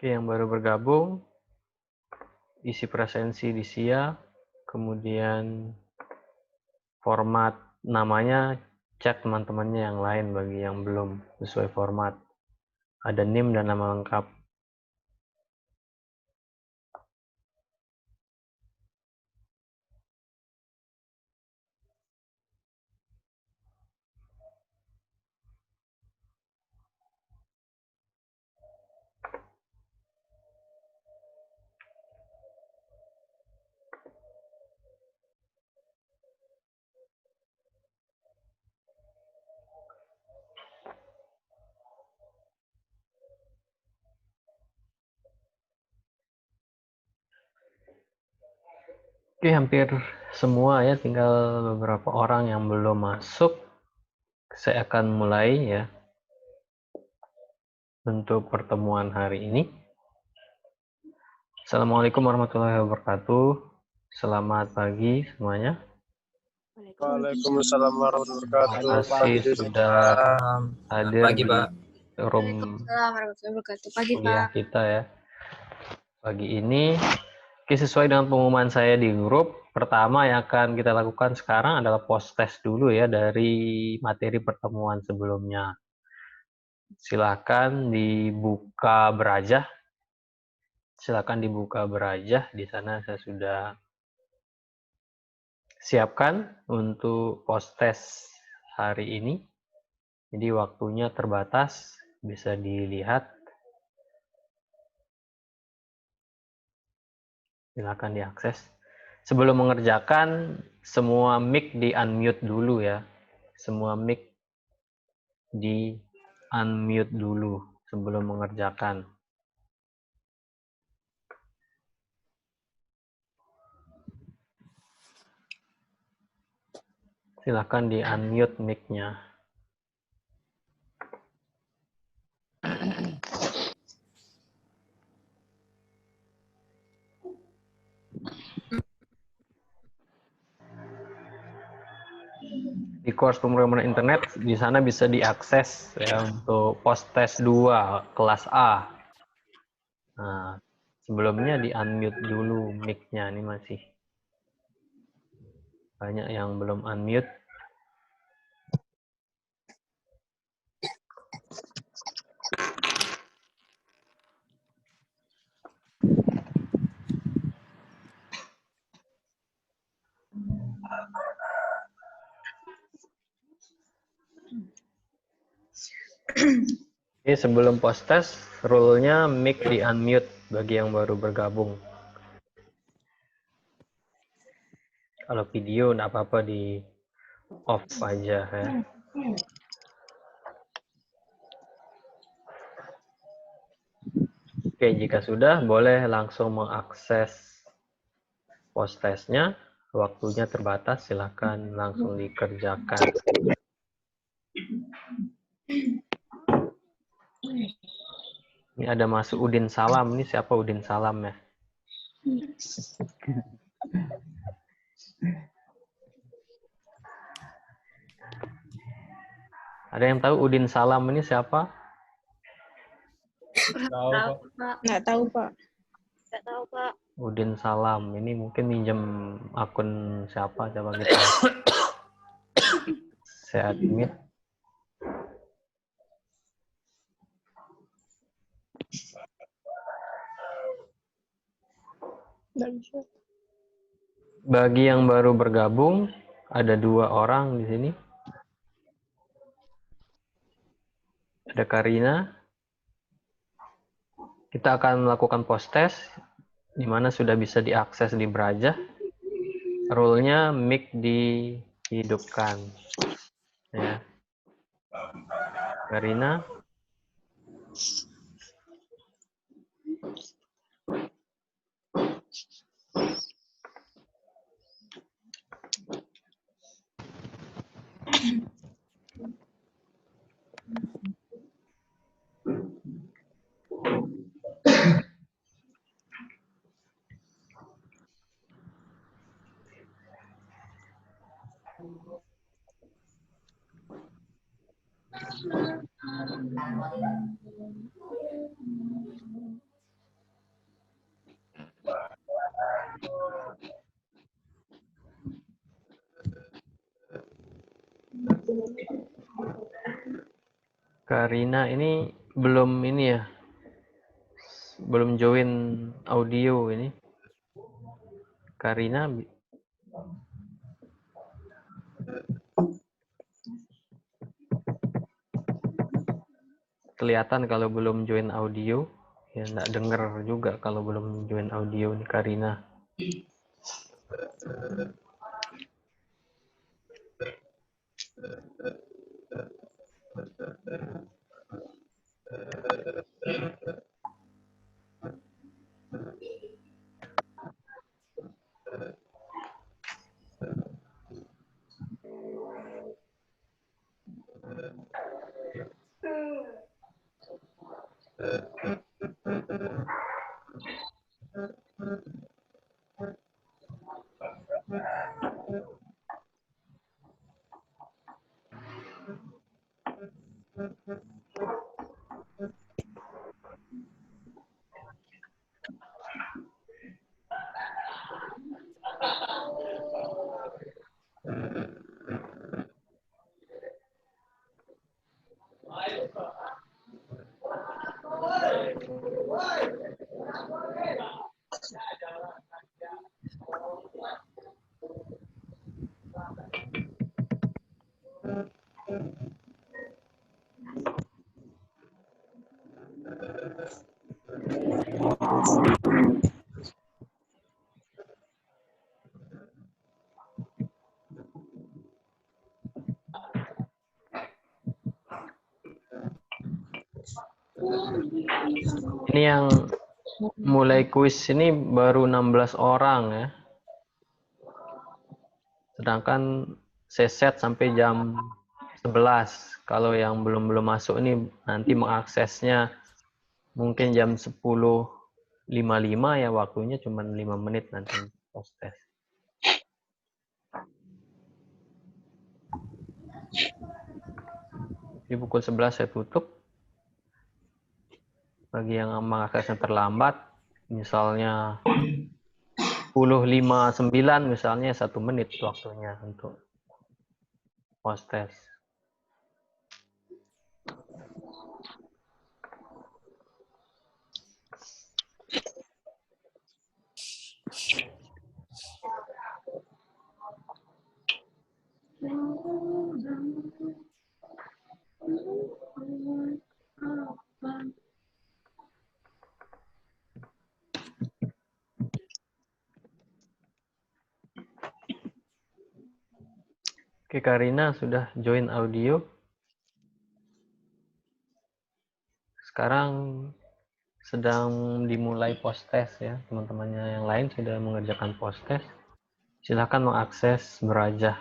Oke, yang baru bergabung, isi presensi disiap, kemudian format namanya, cek teman-temannya yang lain bagi yang belum sesuai format. Ada NIM dan nama lengkap. Oke, hampir semua ya, tinggal beberapa orang yang belum masuk. Saya akan mulai ya untuk pertemuan hari ini. Assalamualaikum warahmatullahi wabarakatuh. Selamat pagi semuanya. Waalaikumsalam warahmatullahi Terima wabarakatuh. kasih sudah hadir Pagi, di Pak. room Waalaikumsalam warahmatullahi wabarakatuh. Pagi, kuliah Pak. kita ya. Pagi ini, sesuai dengan pengumuman saya di grup, pertama yang akan kita lakukan sekarang adalah post test dulu ya dari materi pertemuan sebelumnya. Silakan dibuka berajah. Silakan dibuka berajah. Di sana saya sudah siapkan untuk post test hari ini. Jadi waktunya terbatas, bisa dilihat. Silakan diakses. Sebelum mengerjakan, semua mic di unmute dulu ya. Semua mic di unmute dulu sebelum mengerjakan. Silakan di unmute mic-nya. Di course pemrograman internet, di sana bisa diakses ya untuk post test 2 kelas A. Nah, sebelumnya di unmute dulu mic-nya, ini masih banyak yang belum unmute. Ini sebelum post test, rule-nya mic di unmute bagi yang baru bergabung. Kalau video nggak apa-apa di off aja ya. Oke, jika sudah boleh langsung mengakses post testnya. Waktunya terbatas, silakan langsung dikerjakan. Ini ada masuk Udin Salam. Ini siapa Udin Salam ya? Ada yang tahu Udin Salam ini siapa? Tahu, Pak. Nggak tahu, Pak. Nggak tahu, Pak. Udin Salam. Ini mungkin minjem akun siapa? Coba kita. Saya admit. Nggak bisa. Bagi yang baru bergabung, ada 2 orang di sini. Ada Karina. Kita akan melakukan post test, di mana sudah bisa diakses di Brajah. Rule-nya mic dihidupkan. Ya. Karina. Karina ini belum ini ya, belum join audio ini. Karina kelihatan kalau belum join audio, ya nggak denger juga kalau belum join audio nih Karina. Ini yang mulai kuis ini baru 16 orang ya. Sedangkan set sampai jam 11. Kalau yang belum masuk ini nanti mengaksesnya mungkin jam 10.55 ya, waktunya cuma 5 menit nanti post test. Di pukul 11 saya tutup. Bagi yang mengaksesnya terlambat, misalnya 10.59 misalnya 1 menit waktunya untuk post test. Oke, Karina sudah join audio. Sekarang sedang dimulai post test ya. Teman-temannya yang lain sudah mengerjakan post test. Silakan mengakses Berajah.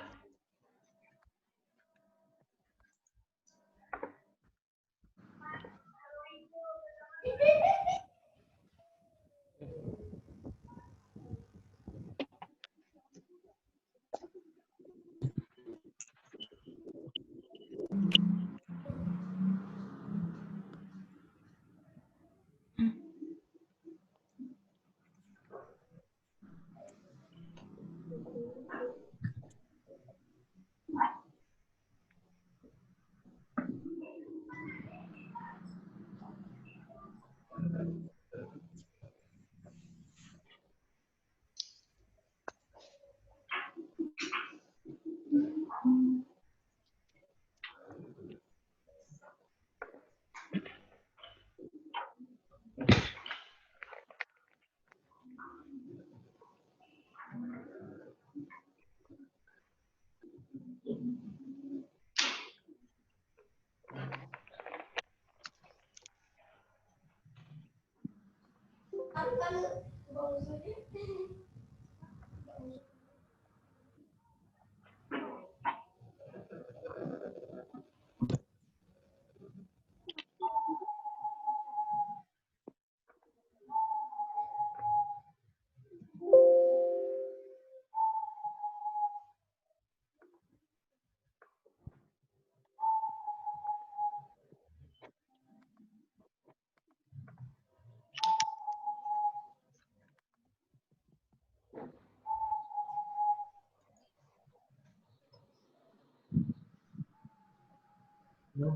Ini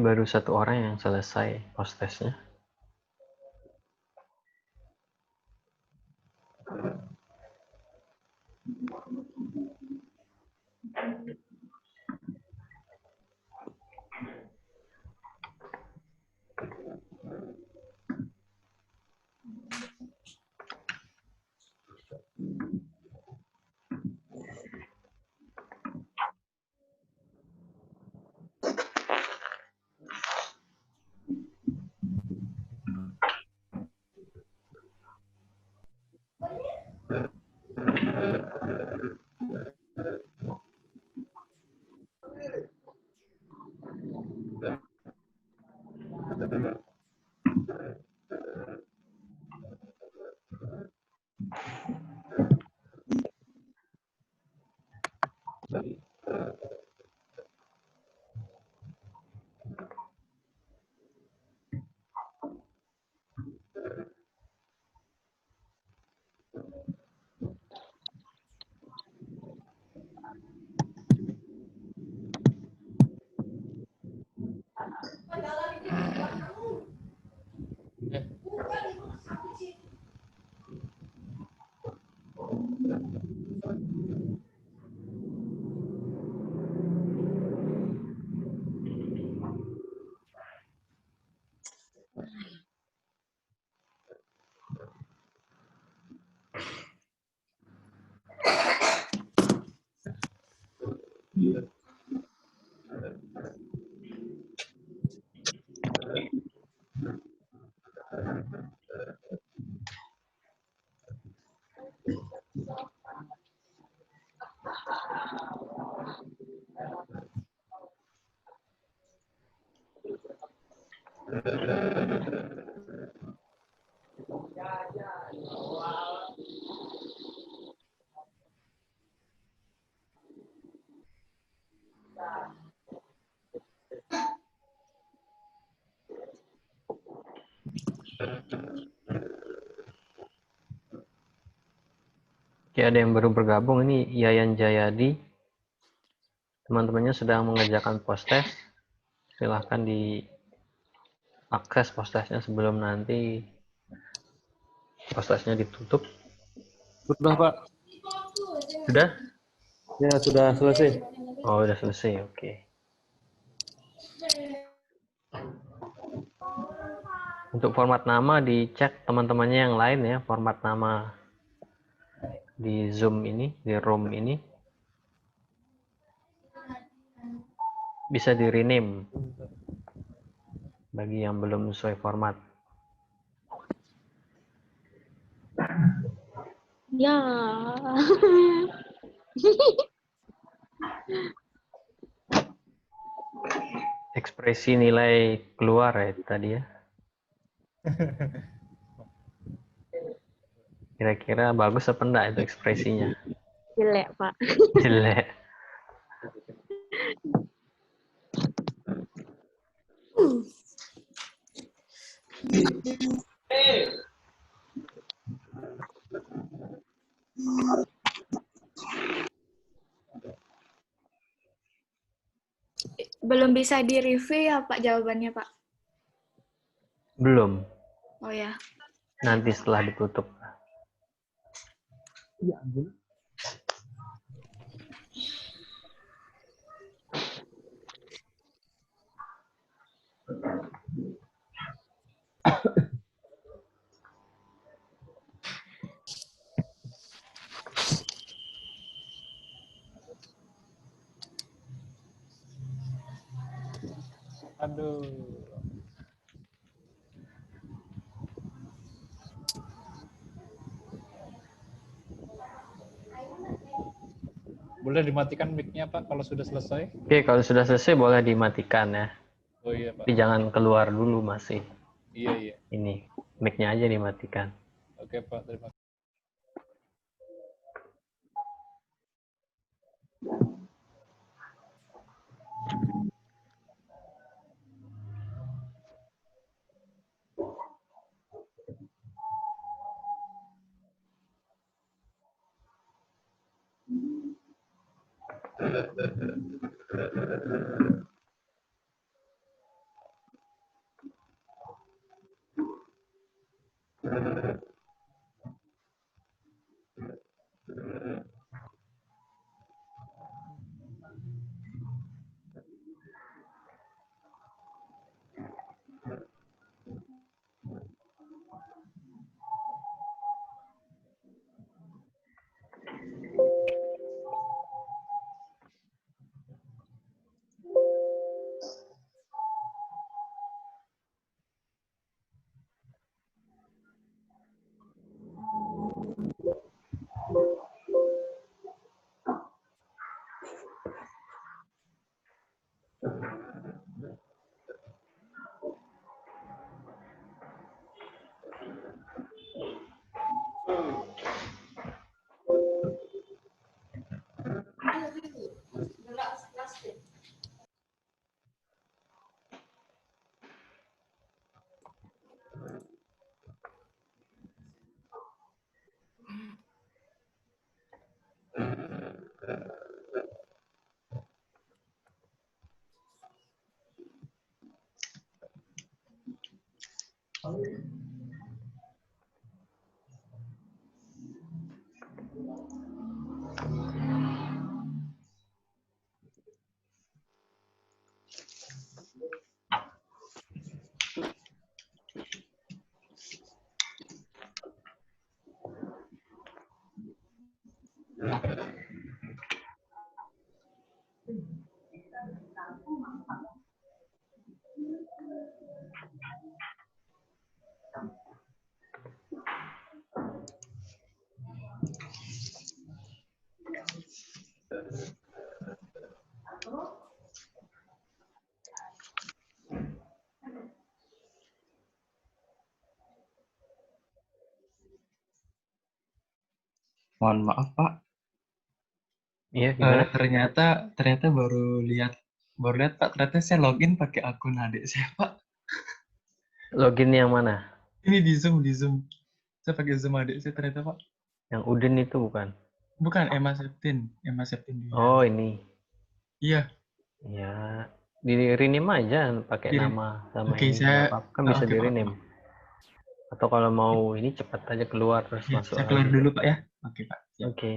baru satu orang yang selesai post testnya. Oke, ada yang baru bergabung, ini Yayan Jayadi. Teman-temannya sedang mengerjakan post test. Silahkan diakses post testnya sebelum nanti post testnya ditutup. Sudah, Pak. Sudah? Ya, sudah selesai. Oh, sudah selesai. Oke. Untuk format nama dicek teman-temannya yang lain ya, format nama di Zoom ini, di room ini. Bisa di rename bagi yang belum sesuai format. Ya. Ekspresi nilai keluar ya tadi ya. Kira-kira bagus apa enggak itu ekspresinya? Jelek, Pak. Jelek. Belum bisa di-review ya, Pak, jawabannya, Pak? Belum. Oh ya. Nanti setelah ditutup. Iya, anjing. Aduh. Boleh dimatikan mic-nya Pak kalau sudah selesai? Oke, kalau sudah selesai boleh dimatikan ya. Oh iya Pak. Tapi jangan keluar dulu masih. Iya iya. Ini mic-nya aja dimatikan. Oke Pak, terima kasih. Mohon maaf Pak. Iya, gimana? Ternyata baru lihat Pak. Ternyata saya login pakai akun adik saya Pak. Login yang mana? Ini di Zoom. Saya pakai Zoom adik saya ternyata Pak. Yang Udin itu bukan? Bukan Emma Septin dia. Oh, ini. Iya. Ya, di rename aja pakai Di- nama sama Oke, ini. Nggak apa-apa, kan bisa oke di Pak. rename. Atau kalau mau ini cepat aja keluar terus Ya, masuk saya keluar lagi. dulu Pak ya. Oke Pak. Siap. Oke.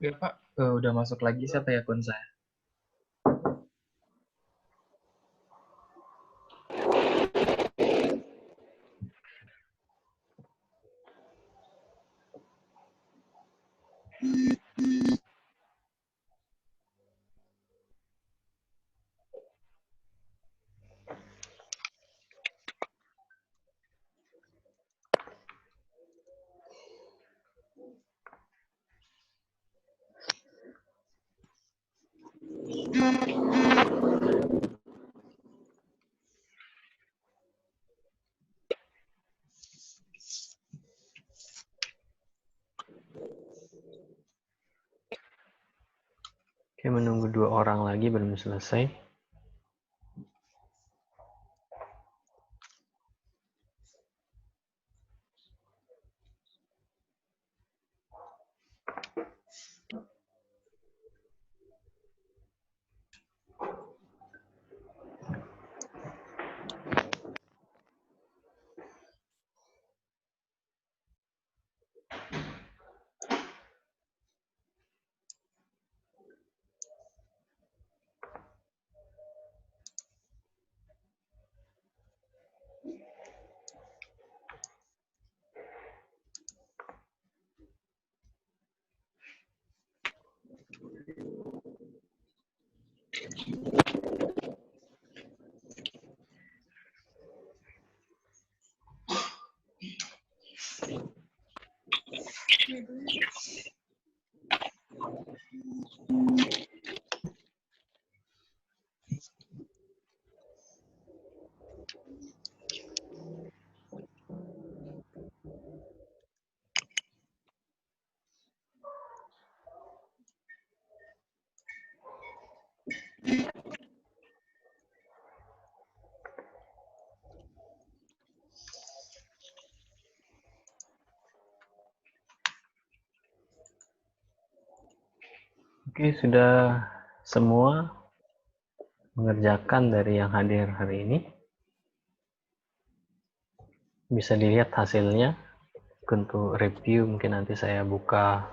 Ya Pak, udah masuk lagi siapa ya akun saya? Oke, menunggu 2 orang lagi belum selesai. Oke, sudah semua mengerjakan dari yang hadir hari ini. Bisa dilihat hasilnya. Untuk review mungkin nanti saya buka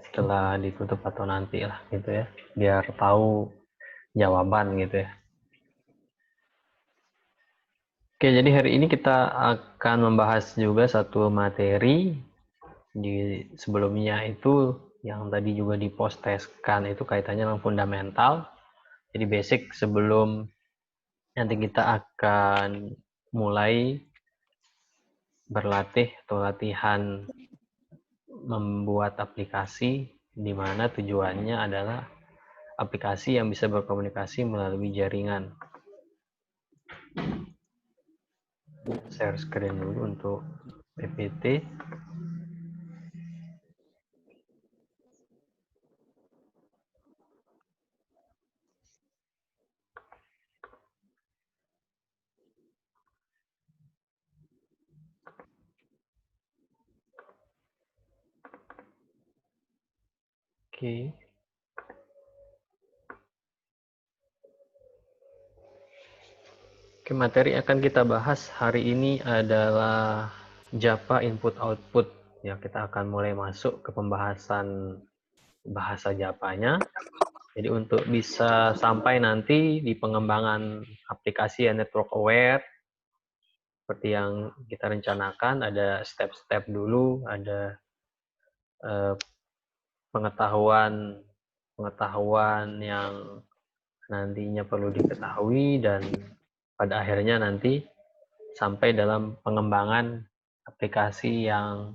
setelah ditutup atau nanti lah gitu ya. Biar tahu jawaban gitu ya. Oke, jadi hari ini kita akan membahas juga satu materi. Di sebelumnya itu yang tadi juga diposteskan itu kaitannya dengan fundamental. Jadi basic sebelum nanti kita akan mulai berlatih atau latihan membuat aplikasi di mana tujuannya adalah aplikasi yang bisa berkomunikasi melalui jaringan. Share screen dulu untuk PPT. Oke. Oke, materi yang akan kita bahas hari ini adalah Java input output. Ya, kita akan mulai masuk ke pembahasan bahasa Java-nya. Jadi untuk bisa sampai nanti di pengembangan aplikasi yang network aware seperti yang kita rencanakan, ada step-step dulu, ada pengetahuan yang nantinya perlu diketahui dan pada akhirnya nanti sampai dalam pengembangan aplikasi yang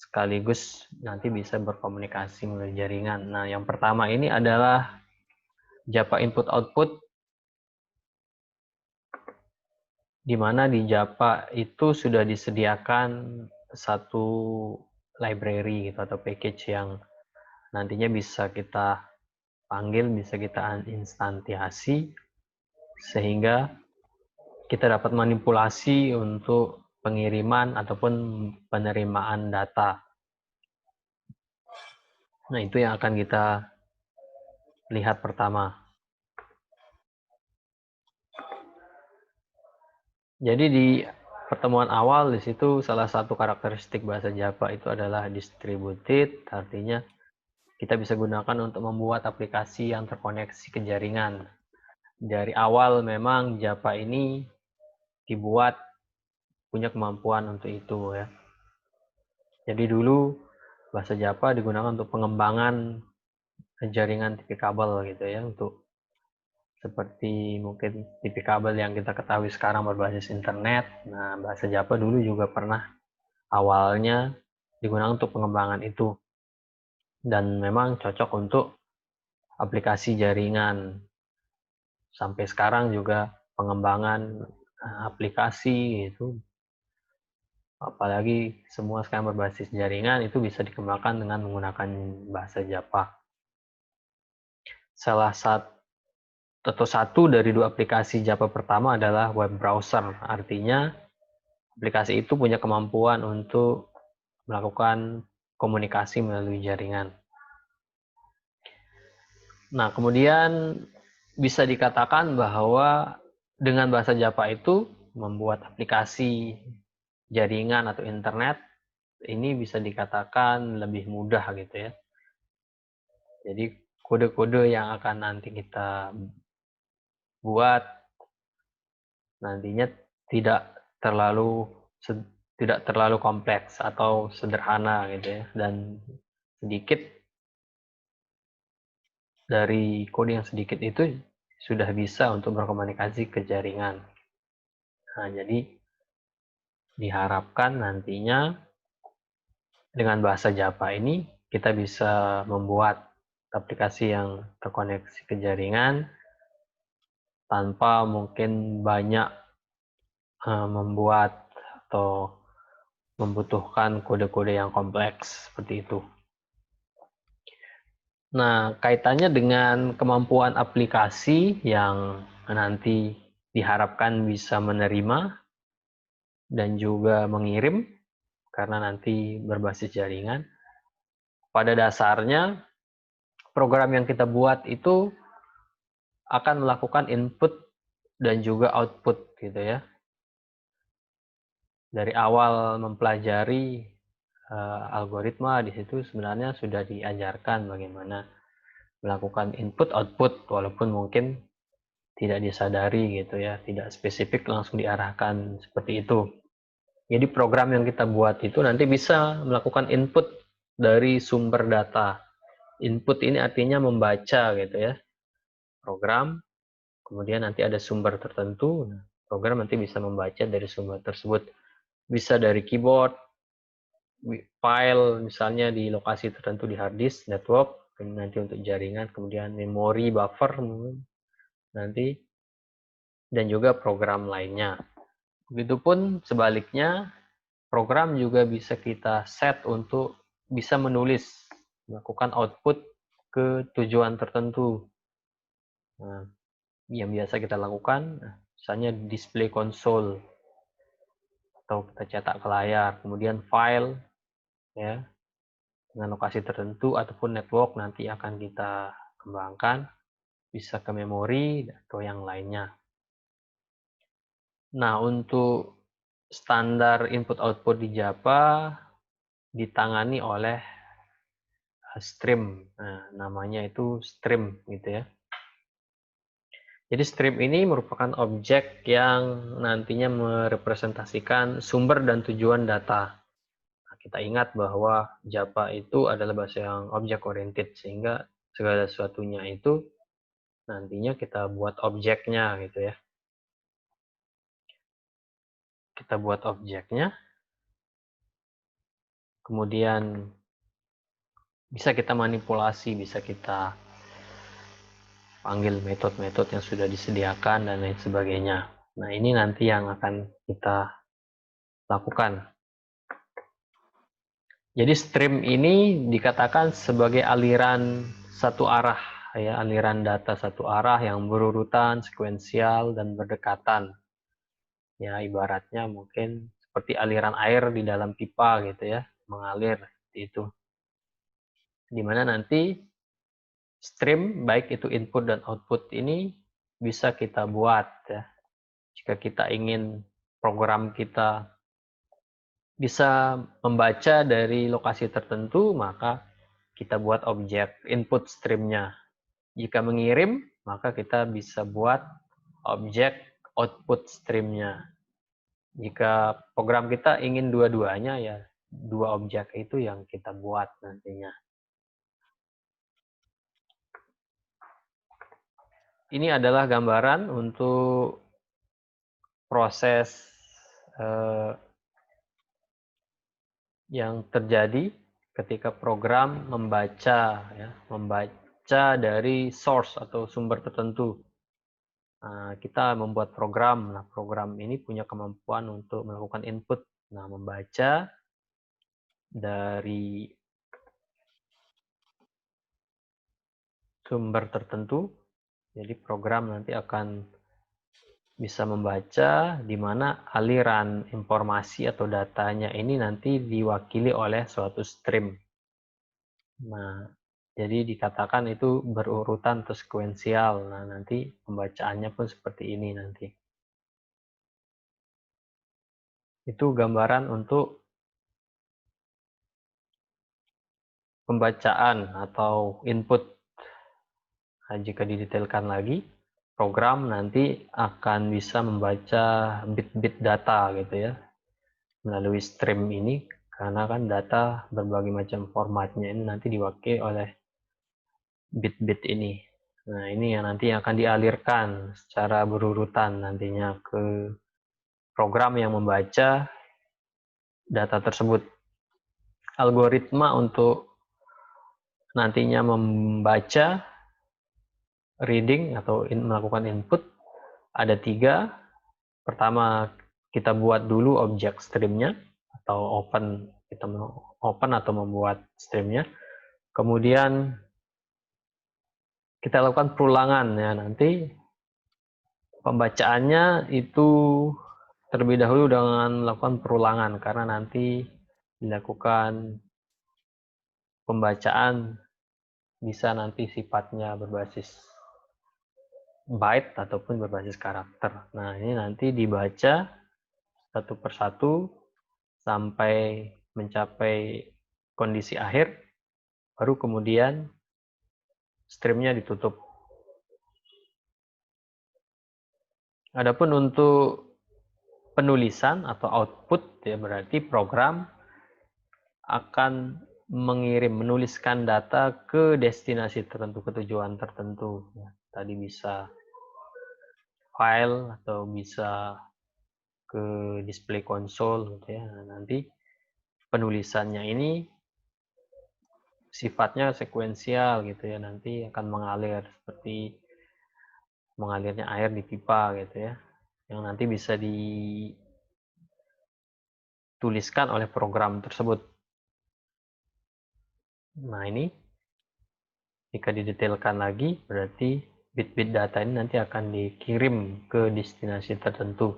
sekaligus nanti bisa berkomunikasi melalui jaringan. Nah, yang pertama ini adalah Java input output, di mana di Java itu sudah disediakan satu library gitu, atau package yang nantinya bisa kita panggil, bisa kita instansiasi sehingga kita dapat manipulasi untuk pengiriman ataupun penerimaan data. Nah, itu yang akan kita lihat pertama. Jadi di pertemuan awal di situ salah satu karakteristik bahasa Java itu adalah distributed, artinya kita bisa gunakan untuk membuat aplikasi yang terkoneksi ke jaringan. Dari awal memang Java ini dibuat punya kemampuan untuk itu ya. Jadi dulu bahasa Java digunakan untuk pengembangan jaringan TV kabel gitu ya, untuk seperti mungkin TV kabel yang kita ketahui sekarang berbasis internet. Nah, bahasa Java dulu juga pernah awalnya digunakan untuk pengembangan itu. Dan memang cocok untuk aplikasi jaringan. Sampai sekarang juga pengembangan aplikasi itu, apalagi semua sekarang berbasis jaringan, itu bisa dikembangkan dengan menggunakan bahasa Java. Salah satu dari dua aplikasi Java pertama adalah web browser. Artinya aplikasi itu punya kemampuan untuk melakukan komunikasi melalui jaringan. Nah, kemudian bisa dikatakan bahwa dengan bahasa Java itu membuat aplikasi jaringan atau internet ini bisa dikatakan lebih mudah gitu ya. Jadi kode-kode yang akan nanti kita buat nantinya tidak terlalu kompleks atau sederhana gitu ya, dan sedikit dari kode yang sedikit itu sudah bisa untuk berkomunikasi ke jaringan. Nah, jadi diharapkan nantinya dengan bahasa Java ini kita bisa membuat aplikasi yang terkoneksi ke jaringan tanpa mungkin banyak membuat atau membutuhkan kode-kode yang kompleks seperti itu. Nah, kaitannya dengan kemampuan aplikasi yang nanti diharapkan bisa menerima dan juga mengirim karena nanti berbasis jaringan. Pada dasarnya, program yang kita buat itu akan melakukan input dan juga output gitu ya. Dari awal mempelajari algoritma, di situ sebenarnya sudah diajarkan bagaimana melakukan input output, walaupun mungkin tidak disadari gitu ya, tidak spesifik langsung diarahkan seperti itu. Jadi program yang kita buat itu nanti bisa melakukan input dari sumber data. Input ini artinya membaca gitu ya, program, kemudian nanti ada sumber tertentu, program nanti bisa membaca dari sumber tersebut. Bisa dari keyboard, file misalnya di lokasi tertentu di hard disk, network, nanti untuk jaringan, kemudian memori, buffer nanti, dan juga program lainnya. Begitupun sebaliknya, program juga bisa kita set untuk bisa menulis, melakukan output ke tujuan tertentu. Nah, yang biasa kita lakukan, misalnya display console, atau kita cetak ke layar, kemudian file, ya, dengan lokasi tertentu, ataupun network nanti akan kita kembangkan, bisa ke memori, atau yang lainnya. Nah, untuk standar input-output di Java ditangani oleh stream. Nah, namanya itu stream gitu ya. Jadi stream ini merupakan objek yang nantinya merepresentasikan sumber dan tujuan data. Nah, kita ingat bahwa Java itu adalah bahasa yang object oriented, sehingga segala sesuatunya itu nantinya kita buat objeknya gitu ya. Kita buat objeknya, kemudian bisa kita manipulasi, bisa kita panggil metode-metode yang sudah disediakan dan lain sebagainya. Nah, ini nanti yang akan kita lakukan. Jadi stream ini dikatakan sebagai aliran satu arah, ya, aliran data satu arah yang berurutan, sekuensial, dan berdekatan. Ya, ibaratnya mungkin seperti aliran air di dalam pipa gitu ya, mengalir seperti itu. Dimana nanti stream, baik itu input dan output ini bisa kita buat ya. Jika kita ingin program kita bisa membaca dari lokasi tertentu, maka kita buat objek input streamnya. Jika mengirim, maka kita bisa buat objek output streamnya. Jika program kita ingin dua-duanya, ya dua objek itu yang kita buat nantinya. Ini adalah gambaran untuk proses yang terjadi ketika program membaca dari source atau sumber tertentu. Nah, kita membuat program. Nah, program ini punya kemampuan untuk melakukan input. Nah, membaca dari sumber tertentu. Jadi program nanti akan bisa membaca di mana aliran informasi atau datanya ini nanti diwakili oleh suatu stream. Nah, jadi dikatakan itu berurutan atau sekuensial. Nah, nanti pembacaannya pun seperti ini nanti. Itu gambaran untuk pembacaan atau input. Nah, jika didetailkan lagi, program nanti akan bisa membaca bit-bit data gitu ya melalui stream ini, karena kan data berbagai macam formatnya ini nanti diwakili oleh bit-bit ini. Nah, ini yang nanti akan dialirkan secara berurutan nantinya ke program yang membaca data tersebut. Algoritma untuk nantinya membaca reading atau melakukan input ada 3. Pertama, kita buat dulu objek streamnya atau kita open atau membuat streamnya. Kemudian kita lakukan perulangan ya, nanti pembacaannya itu terlebih dahulu dengan melakukan perulangan, karena nanti dilakukan pembacaan bisa nanti sifatnya berbasis byte ataupun berbasis karakter. Nah, ini nanti dibaca satu persatu sampai mencapai kondisi akhir, baru kemudian streamnya ditutup. Adapun untuk penulisan atau output, ya berarti program akan menuliskan data ke destinasi tertentu, ke tujuan tertentu. Ya, tadi bisa file atau bisa ke display console gitu ya. Nah, nanti penulisannya ini sifatnya sekuensial gitu ya, nanti akan mengalir seperti mengalirnya air di pipa gitu ya, yang nanti bisa dituliskan oleh program tersebut. Nah, ini jika didetailkan lagi berarti bit-bit data ini nanti akan dikirim ke destinasi tertentu,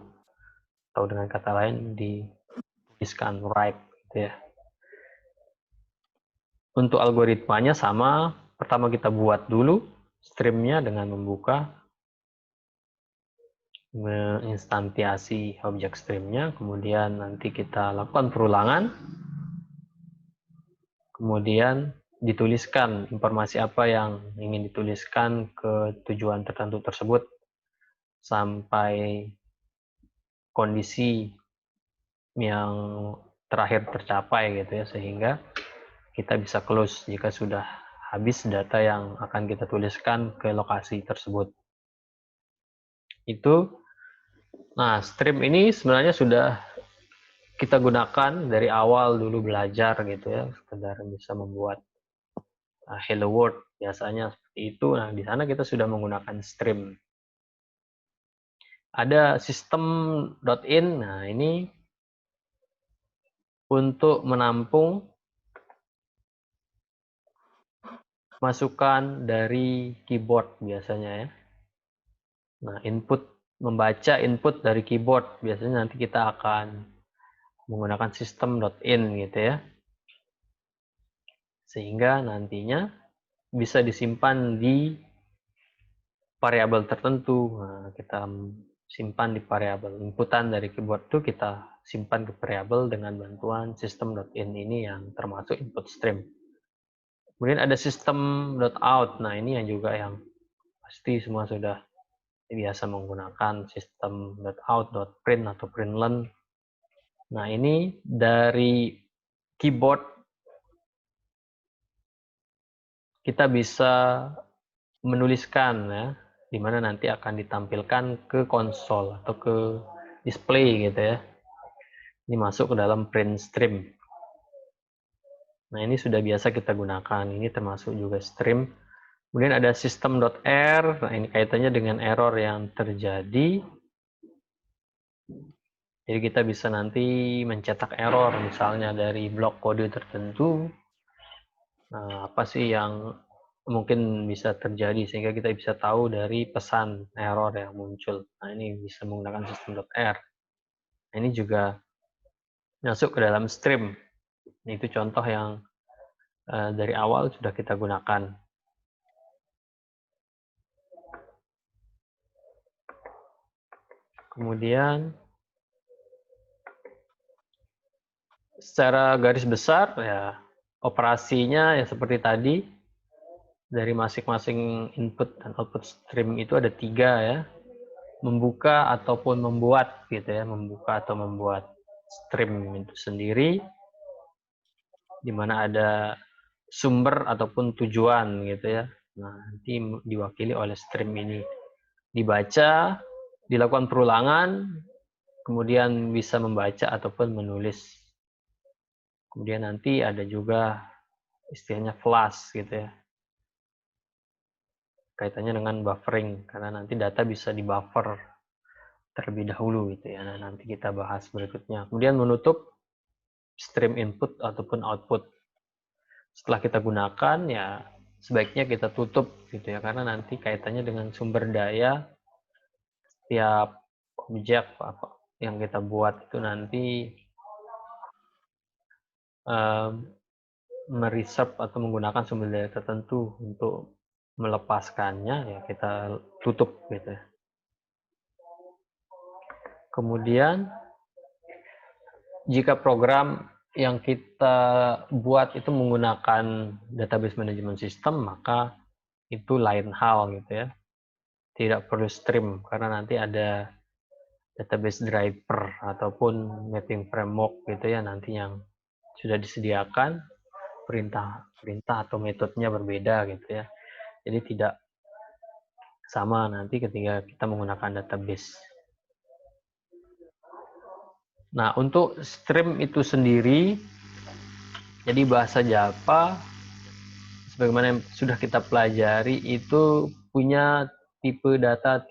atau dengan kata lain dituliskan write gitu ya. Untuk algoritmanya sama, pertama kita buat dulu streamnya dengan membuka, menginstansiasi objek streamnya, kemudian nanti kita lakukan perulangan, kemudian dituliskan informasi apa yang ingin dituliskan ke tujuan tertentu tersebut sampai kondisi yang terakhir tercapai gitu ya, sehingga kita bisa close jika sudah habis data yang akan kita tuliskan ke lokasi tersebut. Itu, nah stream ini sebenarnya sudah kita gunakan dari awal dulu belajar gitu ya, sekedar bisa membuat hello world biasanya seperti itu. Nah, di sana kita sudah menggunakan stream. Ada system.in. Nah, ini untuk menampung masukan dari keyboard biasanya ya. Nah, membaca input dari keyboard biasanya nanti kita akan menggunakan system.in gitu ya. Sehingga nantinya bisa disimpan di variabel tertentu. Nah, kita simpan di variabel inputan dari keyboard itu kita simpan ke variabel dengan bantuan system.in ini yang termasuk input stream. Kemudian ada system.out. Nah, ini yang juga yang pasti semua sudah biasa menggunakan system.out, .print atau println. Nah, ini dari keyboard kita bisa menuliskan ya, di mana nanti akan ditampilkan ke konsol atau ke display gitu ya. Ini masuk ke dalam print stream. Nah, ini sudah biasa kita gunakan. Ini termasuk juga stream. Kemudian ada system.r. Nah, ini kaitannya dengan error yang terjadi. Jadi kita bisa nanti mencetak error misalnya dari blok kode tertentu. Nah, apa sih yang mungkin bisa terjadi sehingga kita bisa tahu dari pesan error yang muncul. Nah, ini bisa menggunakan system.r. Nah, ini juga masuk ke dalam stream. Ini itu contoh yang dari awal sudah kita gunakan. Kemudian secara garis besar ya operasinya ya seperti tadi, dari masing-masing input dan output stream itu ada 3 ya. Membuka ataupun membuat gitu ya, membuka atau membuat stream itu sendiri, di mana ada sumber ataupun tujuan gitu ya. Nah, nanti diwakili oleh stream ini. Dibaca, dilakukan perulangan, kemudian bisa membaca ataupun menulis. Kemudian nanti ada juga istilahnya flash gitu ya. Kaitannya dengan buffering, karena nanti data bisa di buffer terlebih dahulu gitu ya. Nah, nanti kita bahas berikutnya. Kemudian menutup stream input ataupun output. Setelah kita gunakan ya sebaiknya kita tutup gitu ya, karena nanti kaitannya dengan sumber daya setiap objek apa yang kita buat itu nanti mereserve atau menggunakan sumber daya tertentu. Untuk melepaskannya ya kita tutup gitu ya. Kemudian jika program yang kita buat itu menggunakan database management system, maka itu lain hal gitu ya. Tidak perlu stream karena nanti ada database driver ataupun mapping framework gitu ya, nanti yang sudah disediakan, perintah atau metodenya berbeda gitu ya. Jadi tidak sama nanti ketika kita menggunakan database. Nah, untuk stream itu sendiri, jadi bahasa Java sebagaimana yang sudah kita pelajari itu punya tipe data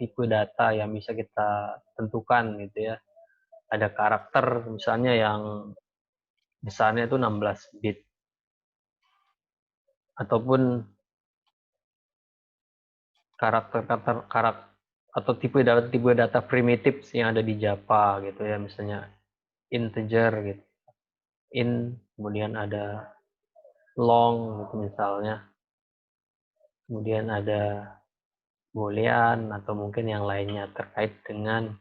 yang bisa kita tentukan gitu ya. Ada karakter misalnya yang besarnya itu 16 bit. Ataupun karakter atau tipe data primitif yang ada di Java gitu ya, misalnya integer gitu. Kemudian ada long gitu misalnya. Kemudian ada boolean atau mungkin yang lainnya terkait dengan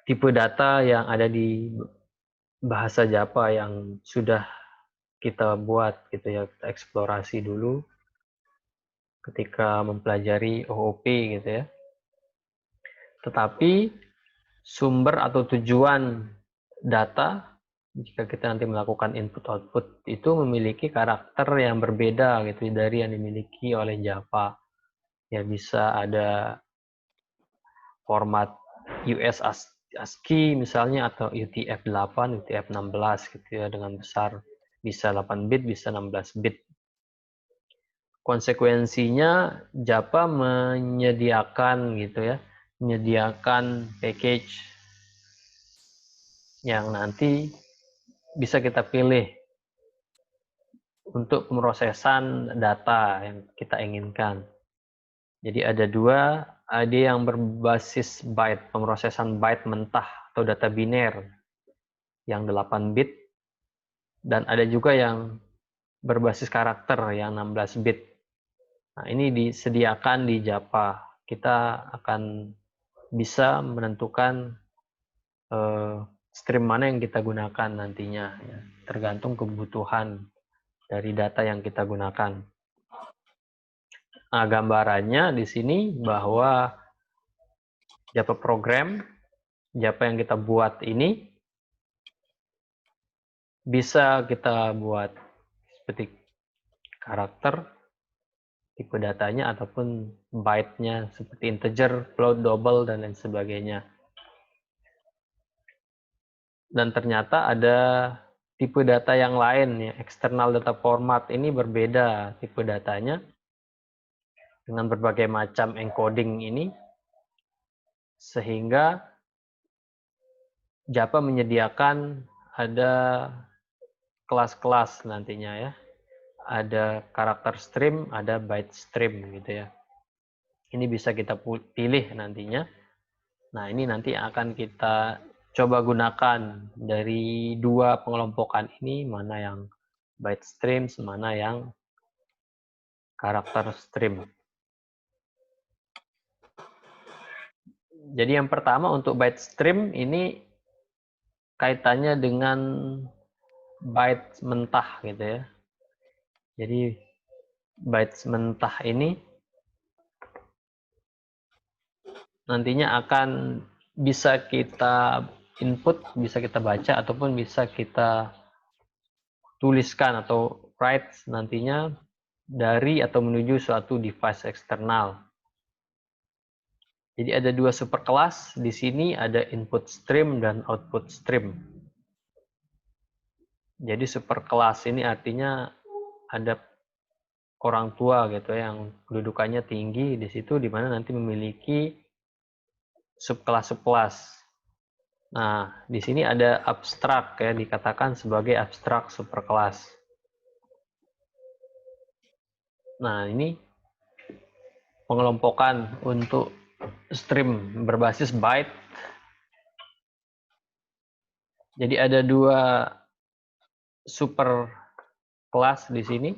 tipe data yang ada di bahasa Java yang sudah kita buat gitu ya, kita eksplorasi dulu ketika mempelajari OOP gitu ya. Tetapi sumber atau tujuan data jika kita nanti melakukan input output itu memiliki karakter yang berbeda gitu dari yang dimiliki oleh Java. Ya bisa ada format US ASCII misalnya atau UTF-8, UTF-16 gitu ya, dengan besar bisa 8 bit, bisa 16 bit. Konsekuensinya Java menyediakan gitu ya, menyediakan package yang nanti bisa kita pilih untuk pemrosesan data yang kita inginkan. Jadi ada 2, ada yang berbasis byte, pemrosesan byte mentah atau data biner yang 8 bit, dan ada juga yang berbasis karakter yang 16 bit. Nah, ini disediakan di Java. Kita akan bisa menentukan stream mana yang kita gunakan nantinya, ya. Tergantung kebutuhan dari data yang kita gunakan. Nah, gambarannya di sini bahwa Java program, Java yang kita buat ini bisa kita buat seperti karakter, tipe datanya, ataupun byte-nya seperti integer, float, double, dan lain sebagainya. Dan ternyata ada tipe data yang lain, ya. External data format ini berbeda tipe datanya dengan berbagai macam encoding ini, sehingga Java menyediakan ada kelas-kelas nantinya, ya. Ada karakter stream, ada byte stream gitu ya. Ini bisa kita pilih nantinya. Nah, ini nanti akan kita coba gunakan dari dua pengelompokan ini, mana yang byte stream, mana yang karakter stream. Jadi yang pertama untuk byte stream ini kaitannya dengan byte mentah gitu ya. Jadi byte mentah ini nantinya akan bisa kita input, bisa kita baca, ataupun bisa kita tuliskan atau write nantinya dari atau menuju suatu device eksternal. Jadi ada dua superkelas di sini, ada input stream dan output stream. Jadi superkelas ini artinya ada orang tua gitu yang kedudukannya tinggi di situ, di mana nanti memiliki subkelas-subkelas. Nah, di sini ada abstrak ya, dikatakan sebagai abstrak superkelas. Nah, ini pengelompokan untuk stream berbasis byte. Jadi ada dua super kelas di sini,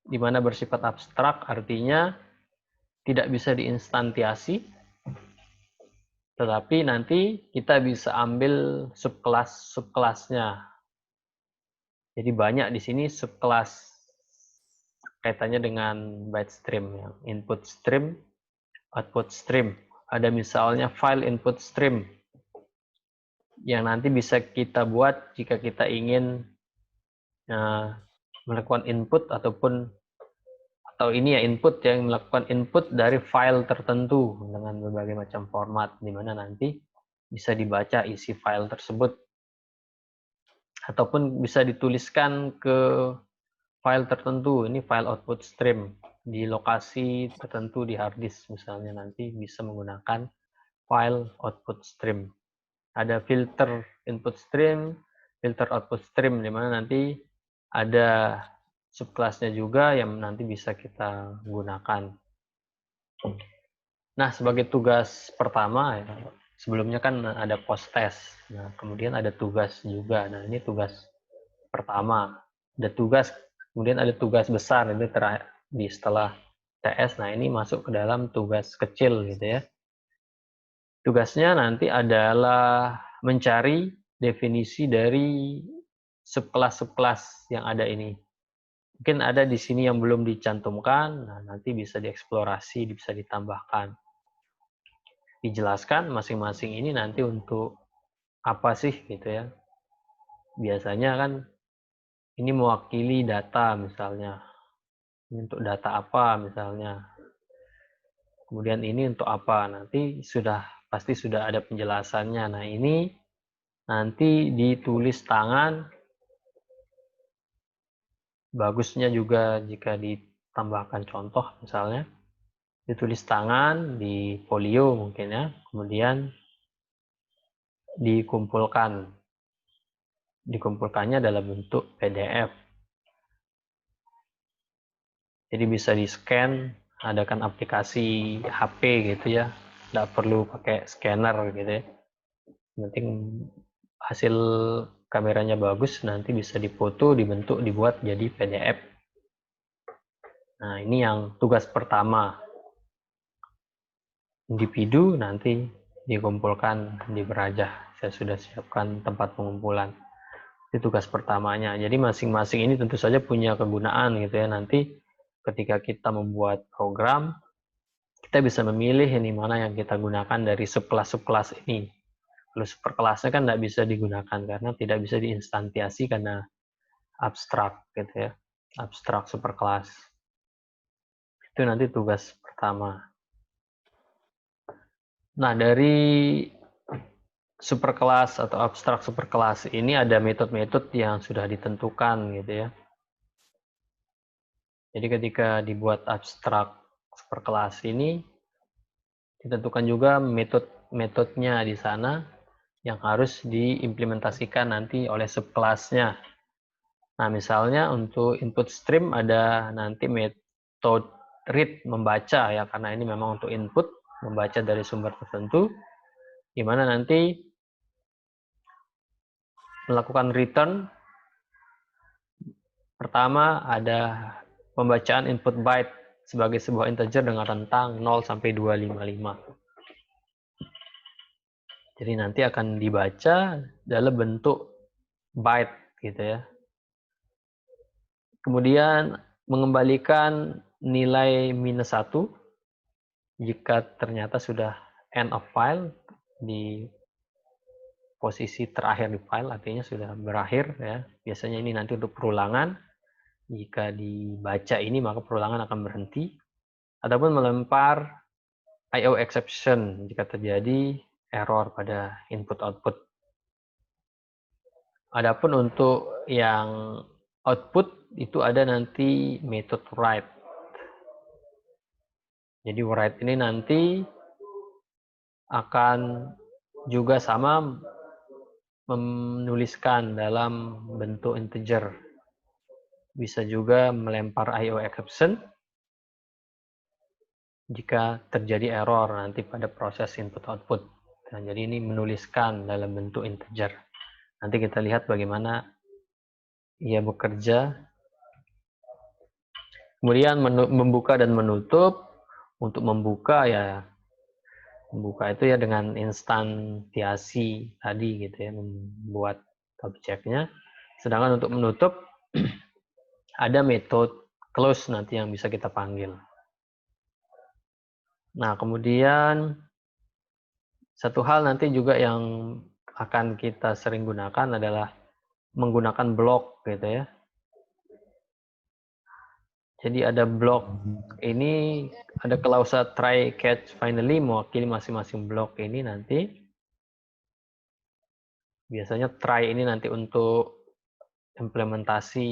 di mana bersifat abstrak, artinya tidak bisa diinstansiasi, tetapi nanti kita bisa ambil subkelas-subkelasnya. Jadi banyak di sini subkelas kaitannya dengan byte stream, yang input stream, output stream. Ada misalnya file input stream, yang nanti bisa kita buat jika kita ingin melakukan input atau ini ya input yang melakukan input dari file tertentu dengan berbagai macam format, di mana nanti bisa dibaca isi file tersebut, ataupun bisa dituliskan ke file tertentu. Ini file output stream di lokasi tertentu di hard disk misalnya, nanti bisa menggunakan file output stream. Ada filter input stream, filter output stream, di mana nanti ada subkelasnya juga yang nanti bisa kita gunakan. Nah, sebagai tugas pertama, ya, sebelumnya kan ada post test. Nah, kemudian ada tugas juga. Nah, ini tugas pertama. Ada tugas, kemudian ada tugas besar, itu terakhir di setelah TS. Nah, ini masuk ke dalam tugas kecil gitu ya. Tugasnya nanti adalah mencari definisi dari subkelas-subkelas yang ada ini. Mungkin ada di sini yang belum dicantumkan, nah nanti bisa dieksplorasi, bisa ditambahkan. Dijelaskan masing-masing ini nanti untuk apa sih gitu ya. Biasanya kan ini mewakili data misalnya. Ini untuk data apa misalnya. Kemudian ini untuk apa, nanti pasti sudah ada penjelasannya. Nah, ini nanti ditulis tangan. Bagusnya juga jika ditambahkan contoh misalnya. Ditulis tangan di folio mungkin ya. Kemudian dikumpulkan. Dikumpulkannya dalam bentuk PDF. Jadi bisa di-scan, adakan aplikasi HP gitu ya. Nggak perlu pakai scanner gitu ya. Penting hasil kameranya bagus, nanti bisa difoto, dibentuk, dibuat jadi PDF. Nah, ini yang tugas pertama. Individu nanti dikumpulkan di Berajah. Saya sudah siapkan tempat pengumpulan. Itu tugas pertamanya. Jadi masing-masing ini tentu saja punya kegunaan gitu ya. Nanti ketika kita membuat program, kita bisa memilih ini mana yang kita gunakan dari subkelas ini. Kalau superkelasnya kan tidak bisa digunakan karena tidak bisa diinstansiasi karena abstrak gitu ya. Abstrak superkelas. Itu nanti tugas pertama. Nah, dari superkelas atau abstrak superkelas ini ada metode-metode yang sudah ditentukan gitu ya. Jadi ketika dibuat abstrak superkelas ini ditentukan juga metodenya di sana yang harus diimplementasikan nanti oleh subkelasnya. Nah, misalnya untuk input stream ada nanti metode read membaca ya, karena ini memang untuk input membaca dari sumber tertentu, di mana nanti melakukan return. Pertama ada pembacaan input byte sebagai sebuah integer dengan rentang 0 sampai 255. Jadi nanti akan dibaca dalam bentuk byte gitu ya. Kemudian mengembalikan nilai -1 jika ternyata sudah end of file di posisi terakhir di file, artinya sudah berakhir ya. Biasanya ini nanti untuk perulangan. Jika dibaca ini maka perulangan akan berhenti. Ataupun melempar IO exception jika terjadi error pada input output. Adapun untuk yang output itu ada nanti metode write. Jadi write ini nanti akan juga sama menuliskan dalam bentuk integer. Bisa juga melempar IO exception jika terjadi error nanti pada proses input output. Nah, jadi ini menuliskan dalam bentuk integer. Nanti kita lihat bagaimana ia bekerja. Kemudian membuka dan menutup. Untuk membuka ya, membuka itu ya dengan instansiasi tadi gitu ya, membuat objeknya. Sedangkan untuk menutup ada metode close nanti yang bisa kita panggil. Nah, kemudian satu hal nanti juga yang akan kita sering gunakan adalah menggunakan blok gitu ya. Jadi ada blok ini, ada klausa try catch finally mewakili masing-masing blok ini nanti. Biasanya try ini nanti untuk implementasi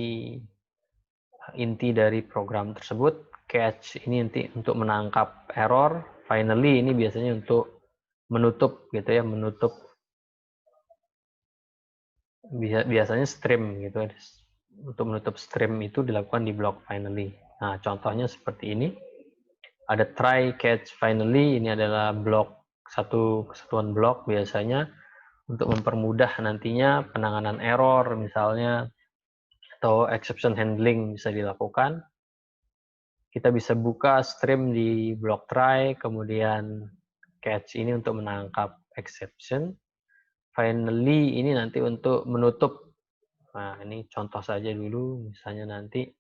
inti dari program tersebut. Catch ini nanti untuk menangkap error. Finally ini biasanya untuk menutup gitu ya, menutup. Biasanya stream gitu. Untuk menutup stream itu dilakukan di blok finally. Nah, contohnya seperti ini. Ada try catch finally, ini adalah blok, satu kesatuan blok biasanya untuk mempermudah nantinya penanganan error misalnya atau exception handling bisa dilakukan. Kita bisa buka stream di blok try, kemudian catch ini untuk menangkap exception. Finally ini nanti untuk menutup. Nah, ini contoh saja dulu, misalnya nanti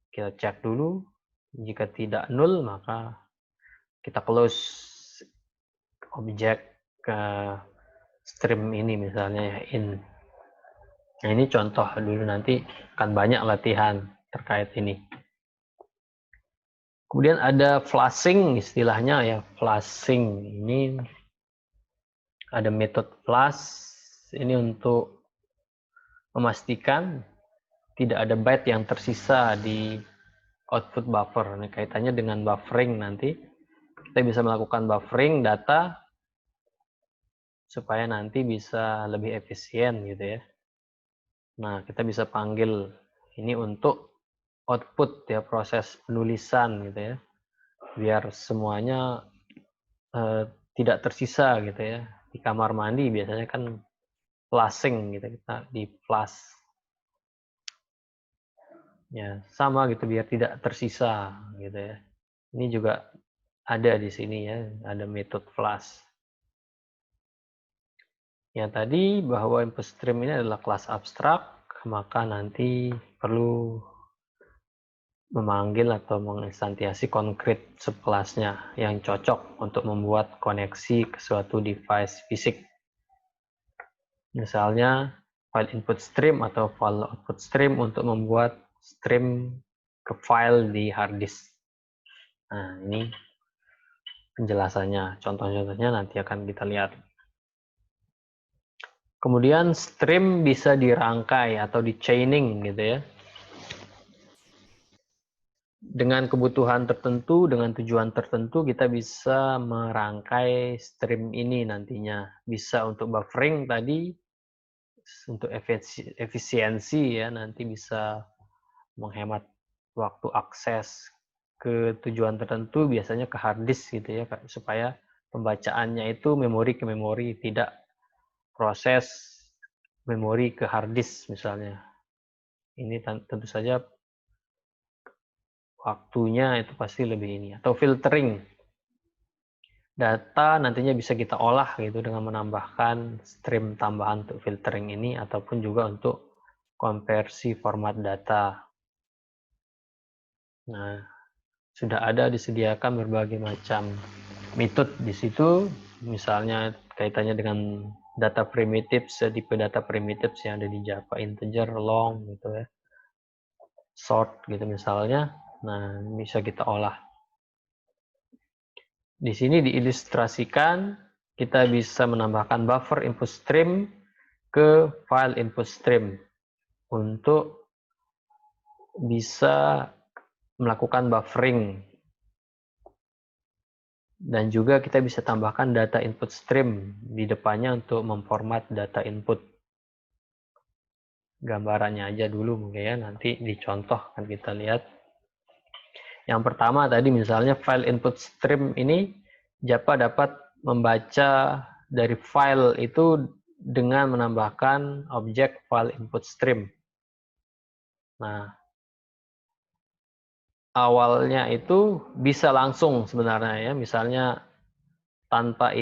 kita cek dulu, jika tidak null maka kita close objek ke stream ini misalnya ya, in. Nah, ini contoh dulu, nanti akan banyak latihan terkait ini. Kemudian ada flushing istilahnya ya, flushing ini ada metode flush ini untuk memastikan tidak ada byte yang tersisa di output buffer. Ini kaitannya dengan buffering nanti. Kita bisa melakukan buffering data supaya nanti bisa lebih efisien gitu ya. Nah, kita bisa panggil ini untuk output ya, proses penulisan gitu ya. Biar semuanya tidak tersisa gitu ya. Di kamar mandi biasanya kan flushing gitu, kita di flush. Ya, sama gitu biar tidak tersisa gitu ya. Ini juga ada di sini ya, ada metode flush. Ya tadi bahwa input stream ini adalah kelas abstrak, maka nanti perlu memanggil atau menginstansiasi konkret subkelasnya yang cocok untuk membuat koneksi ke suatu device fisik. Misalnya file input stream atau file output stream untuk membuat stream ke file di hard disk. Nah, ini penjelasannya. Contoh-contohnya nanti akan kita lihat. Kemudian stream bisa dirangkai atau di chaining gitu ya. Dengan kebutuhan tertentu, dengan tujuan tertentu, kita bisa merangkai stream ini nantinya. Bisa untuk buffering tadi, untuk efisiensi ya, nanti bisa menghemat waktu akses ke tujuan tertentu, biasanya ke hard disk gitu ya, supaya pembacaannya itu memori ke memori, tidak proses memori ke hard disk misalnya. Ini tentu saja waktunya itu pasti lebih ini. Atau filtering. Data nantinya bisa kita olah gitu dengan menambahkan stream tambahan untuk filtering ini ataupun juga untuk konversi format data. Nah, sudah ada disediakan berbagai macam metode di situ, misalnya kaitannya dengan data primitives, tipe data primitives yang ada di Java, integer, long gitu ya. Sort gitu misalnya. Nah, bisa kita olah. Di sini diilustrasikan kita bisa menambahkan buffer input stream ke file input stream untuk bisa melakukan buffering. Dan juga kita bisa tambahkan data input stream di depannya untuk memformat data input. Gambarannya aja dulu mungkin ya, nanti dicontoh kan kita lihat. Yang pertama tadi misalnya file input stream ini Java dapat membaca dari file itu dengan menambahkan objek file input stream. Nah, awalnya itu bisa langsung sebenarnya ya, misalnya tanpa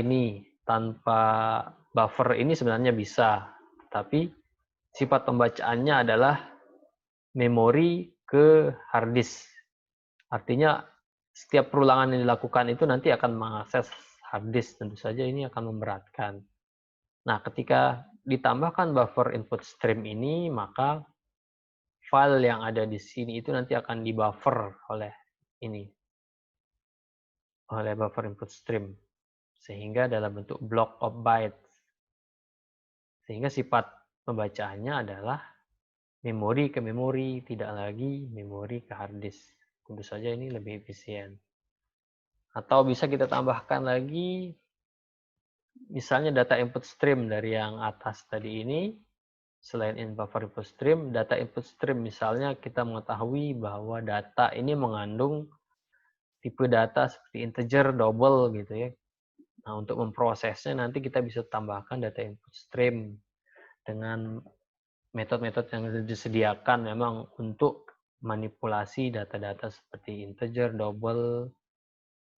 buffer ini sebenarnya bisa, tapi sifat pembacaannya adalah memori ke hard disk. Artinya setiap perulangan yang dilakukan itu nanti akan mengakses hard disk, tentu saja ini akan memberatkan. Nah, ketika ditambahkan buffer input stream ini, maka file yang ada di sini itu nanti akan dibuffer oleh buffer input stream, sehingga dalam bentuk block of bytes. Sehingga sifat pembacaannya adalah memori ke memori, tidak lagi memori ke hard disk. Tentu saja ini lebih efisien. Atau bisa kita tambahkan lagi, misalnya data input stream dari yang atas tadi ini, selain buffer input stream, data input stream misalnya kita mengetahui bahwa data ini mengandung tipe data seperti integer, double gitu ya. Nah, untuk memprosesnya nanti kita bisa tambahkan data input stream dengan metode-metode yang disediakan memang untuk manipulasi data-data seperti integer, double,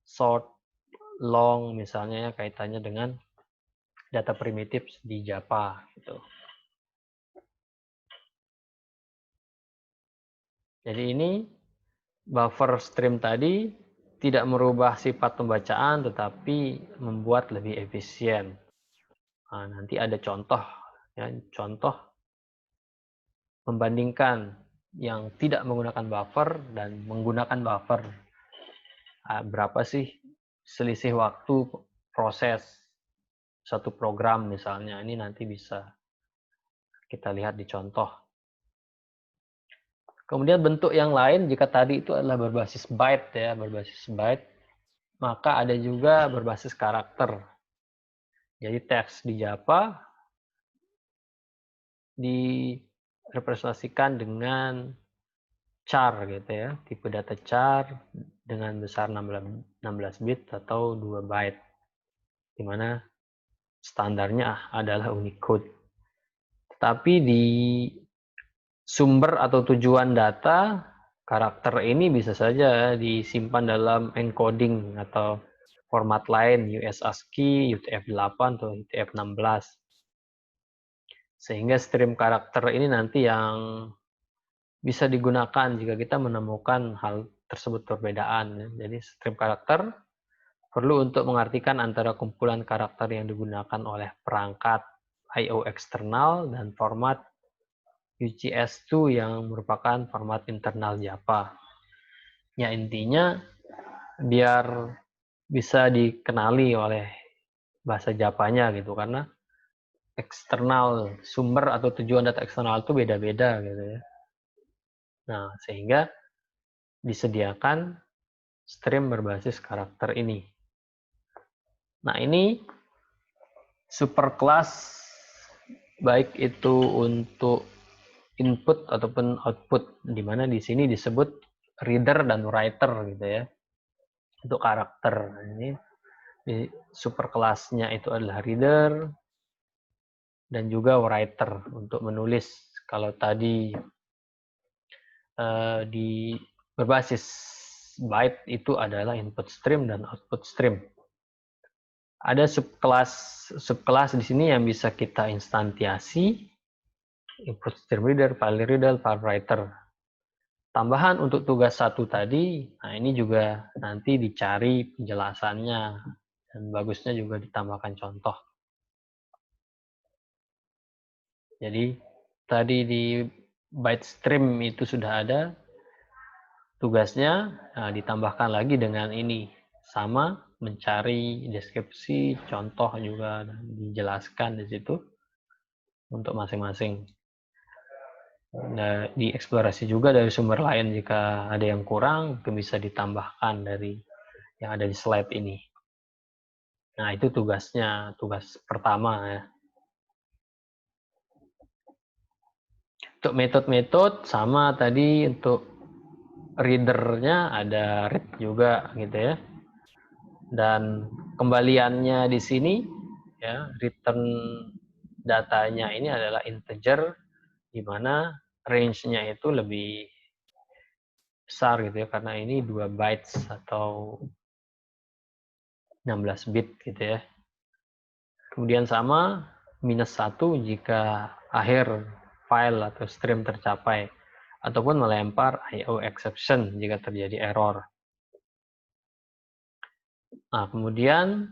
sort, long misalnya ya, kaitannya dengan data primitif di Java gitu. Jadi ini buffer stream tadi tidak merubah sifat pembacaan tetapi membuat lebih efisien. Nah, nanti ada contoh ya, contoh membandingkan yang tidak menggunakan buffer dan menggunakan buffer. Berapa sih selisih waktu proses satu program misalnya. Ini nanti bisa kita lihat di contoh. Kemudian bentuk yang lain, jika tadi itu adalah berbasis byte ya, berbasis byte, maka ada juga berbasis karakter. Jadi teks di Java direpresentasikan dengan char gitu ya, tipe data char dengan besar 16 bit atau 2 byte, di mana standarnya adalah Unicode. Tetapi di sumber atau tujuan data, karakter ini bisa saja disimpan dalam encoding atau format lain, US ASCII, UTF-8 atau UTF-16. Sehingga stream karakter ini nanti yang bisa digunakan jika kita menemukan hal tersebut perbedaan. Jadi stream karakter perlu untuk mengartikan antara kumpulan karakter yang digunakan oleh perangkat I/O eksternal dan format UCS2 yang merupakan format internal Java. Ya intinya biar bisa dikenali oleh bahasa Javanya gitu, karena eksternal sumber atau tujuan data eksternal itu beda-beda gitu ya. Nah, sehingga disediakan stream berbasis karakter ini. Nah, ini superclass baik itu untuk input ataupun output, di mana di sini disebut reader dan writer gitu ya. Untuk karakter ini di superclass-nya itu adalah reader dan juga writer untuk menulis. Kalau tadi di berbasis byte itu adalah input stream dan output stream. Ada subkelas di sini yang bisa kita instansiasi, input stream reader, file reader, file writer. Tambahan untuk tugas 1 tadi, nah ini juga nanti dicari penjelasannya dan bagusnya juga ditambahkan contoh. Jadi tadi di byte stream itu sudah ada tugasnya, nah, ditambahkan lagi dengan ini, sama mencari deskripsi, contoh juga dijelaskan di situ untuk masing-masing. Nah, dieksplorasi juga dari sumber lain jika ada yang kurang, itu bisa ditambahkan dari yang ada di slide ini. Nah, itu tugasnya, tugas pertama ya. Untuk metode-metode sama tadi, untuk readernya ada read juga gitu ya. Dan kembaliannya di sini ya, return datanya ini adalah integer, di mana range-nya itu lebih besar gitu ya, karena ini 2 bytes atau 16 bit gitu ya. Kemudian sama -1 jika akhir file atau stream tercapai, ataupun melempar I/O exception jika terjadi error. Nah, kemudian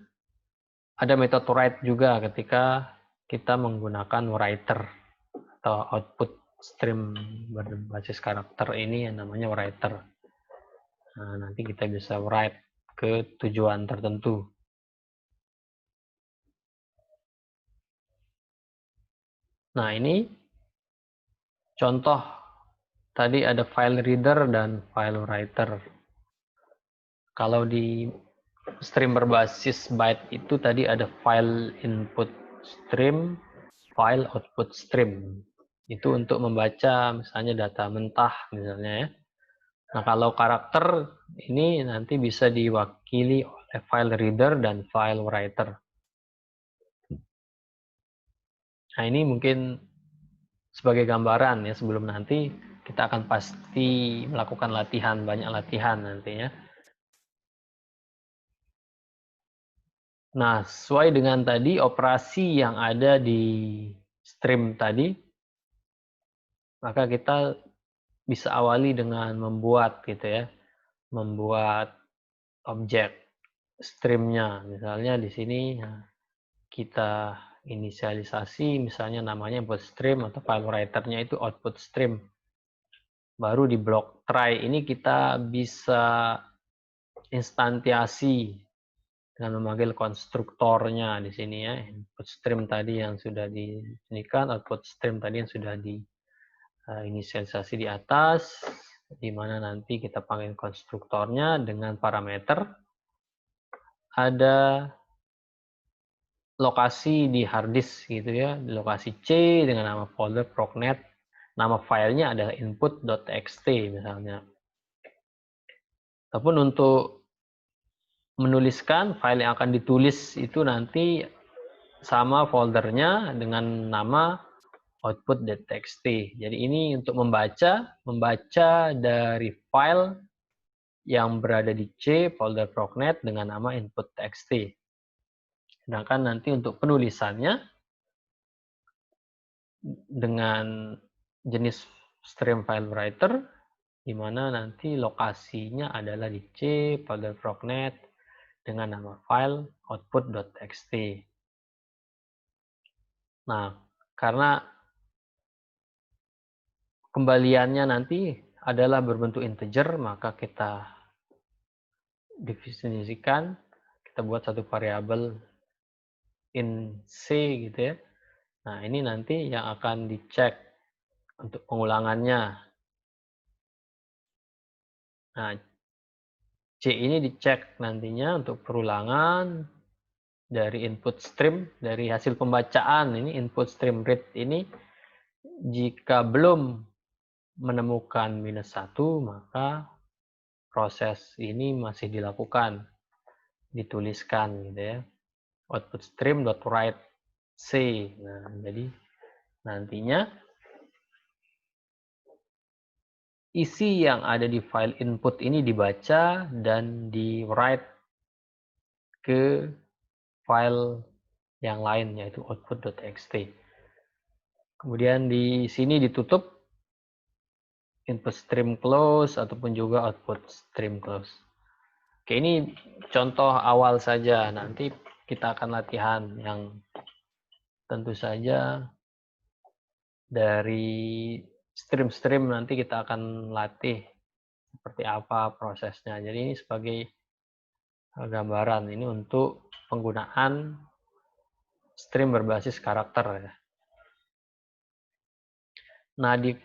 ada metode write juga ketika kita menggunakan writer atau output stream berbasis karakter ini yang namanya writer. Nah, nanti kita bisa write ke tujuan tertentu. Nah, ini contoh tadi ada file reader dan file writer. Kalau di stream berbasis byte itu tadi ada file input stream, file output stream. Itu untuk membaca misalnya data mentah misalnya ya. Nah, kalau karakter ini nanti bisa diwakili oleh file reader dan file writer. Nah, ini mungkin sebagai gambaran ya, sebelum nanti kita akan pasti melakukan latihan, banyak latihan nantinya. Nah, sesuai dengan tadi operasi yang ada di stream tadi, maka kita bisa awali dengan membuat gitu ya, membuat objek streamnya. Misalnya di sini kita inisialisasi, misalnya namanya input stream atau file writer-nya itu output stream. Baru di blok try ini kita bisa instansiasi dengan memanggil konstruktornya di sini ya, input stream tadi yang sudah diinikan, output stream tadi yang sudah diinisialisasi di atas, di mana nanti kita panggil konstruktornya dengan parameter ada lokasi di hard disk gitu ya, di lokasi C dengan nama folder procnet, nama filenya adalah input.txt misalnya. Ataupun untuk menuliskan file yang akan ditulis itu nanti sama foldernya dengan nama output.txt. Jadi ini untuk membaca dari file yang berada di C folder procnet dengan nama input.txt. Sedangkan nanti untuk penulisannya dengan jenis stream file writer, di mana nanti lokasinya adalah di C, folder frognet, dengan nama file output.txt. Nah, karena kembaliannya nanti adalah berbentuk integer, maka kita definisikan, kita buat satu variabel in C gitu ya. Nah, ini nanti yang akan dicek untuk pengulangannya. Nah, C ini dicek nantinya untuk perulangan dari input stream, dari hasil pembacaan ini input stream read ini, jika belum menemukan -1, maka proses ini masih dilakukan, dituliskan gitu ya. Output stream.write C. Nah, jadi nantinya isi yang ada di file input ini dibaca dan di write ke file yang lain, yaitu output.txt. Kemudian di sini ditutup input stream close ataupun juga output stream close. Oke, ini contoh awal saja. Nanti kita akan latihan yang tentu saja dari stream-stream nanti kita akan latih seperti apa prosesnya. Jadi ini sebagai gambaran ini untuk penggunaan stream berbasis karakter ya. Nah, di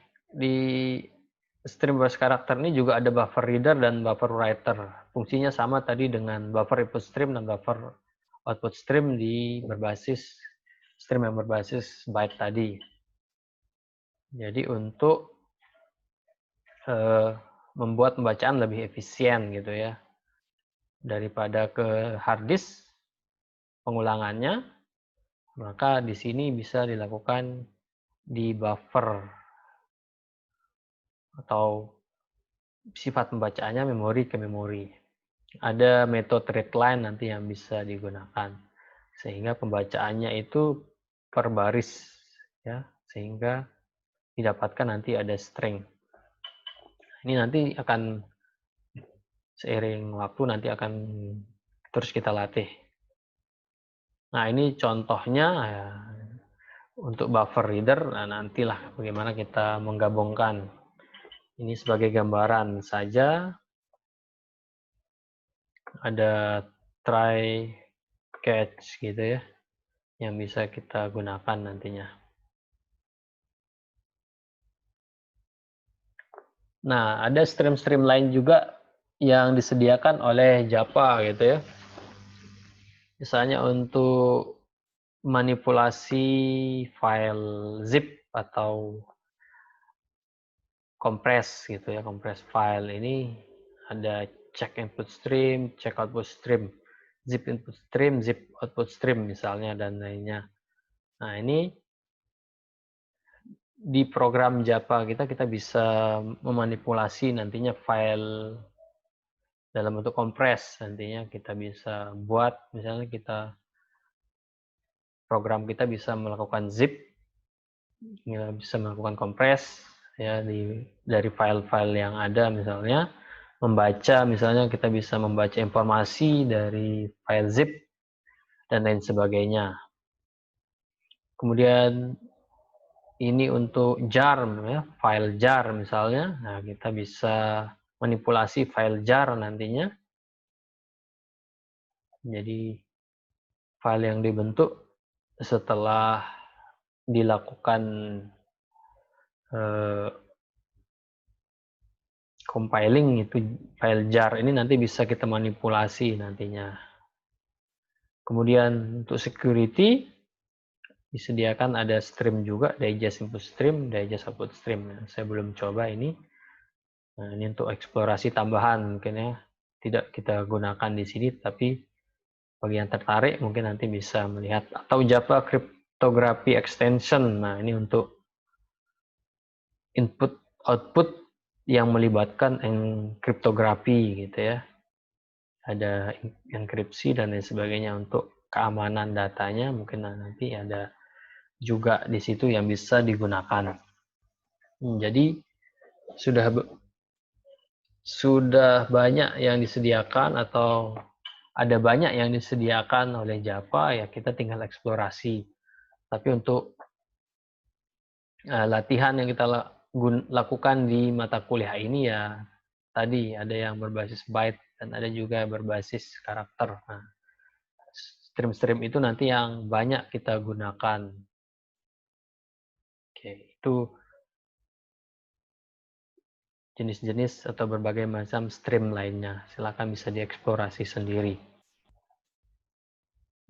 stream berbasis karakter ini juga ada buffer reader dan buffer writer. Fungsinya sama tadi dengan buffer input stream dan buffer output stream di berbasis stream yang berbasis byte tadi. Jadi untuk membuat pembacaan lebih efisien gitu ya. Daripada ke hard disk pengulangannya, maka di sini bisa dilakukan di buffer atau sifat pembacaannya memori ke memori. Ada metode readline nanti yang bisa digunakan sehingga pembacaannya itu per baris ya, sehingga didapatkan nanti ada string. Ini nanti akan seiring waktu nanti akan terus kita latih. Nah, ini contohnya ya, untuk buffer reader. Nah, nantilah bagaimana kita menggabungkan. Ini sebagai gambaran saja. Ada try catch gitu ya, yang bisa kita gunakan nantinya. Nah, ada stream-stream lain juga yang disediakan oleh Java gitu ya. Misalnya untuk manipulasi file zip atau compress gitu ya, compress file ini ada check input stream, check output stream, zip input stream, zip output stream misalnya dan lainnya. Nah, ini di program Java kita bisa memanipulasi nantinya file dalam bentuk kompres. Nantinya kita bisa buat, misalnya program kita bisa melakukan zip, bisa melakukan kompres ya dari file-file yang ada, misalnya membaca, misalnya kita bisa membaca informasi dari file zip dan lain sebagainya. Kemudian ini untuk jar ya, file jar misalnya. Nah, kita bisa manipulasi file jar nantinya. Jadi file yang dibentuk setelah dilakukan compiling itu file jar ini nanti bisa kita manipulasi nantinya. Kemudian untuk security disediakan ada stream juga, digest input stream, digest output stream. Nah, saya belum coba ini. Nah, ini untuk eksplorasi tambahan mungkin ya. Tidak kita gunakan di sini, tapi bagi yang tertarik mungkin nanti bisa melihat. Atau Java Cryptography Extension. Nah, ini untuk input output yang melibatkan kriptografi gitu ya. Ada enkripsi dan lain sebagainya untuk keamanan datanya. Mungkin nanti ada juga di situ yang bisa digunakan. Jadi sudah banyak yang disediakan atau ada banyak yang disediakan oleh Java, ya kita tinggal eksplorasi. Tapi untuk latihan yang kita lakukan di mata kuliah ini ya tadi ada yang berbasis byte dan ada juga berbasis karakter. Nah, stream-stream itu nanti yang banyak kita gunakan. Oke, itu jenis-jenis atau berbagai macam stream lainnya. Silakan bisa dieksplorasi sendiri.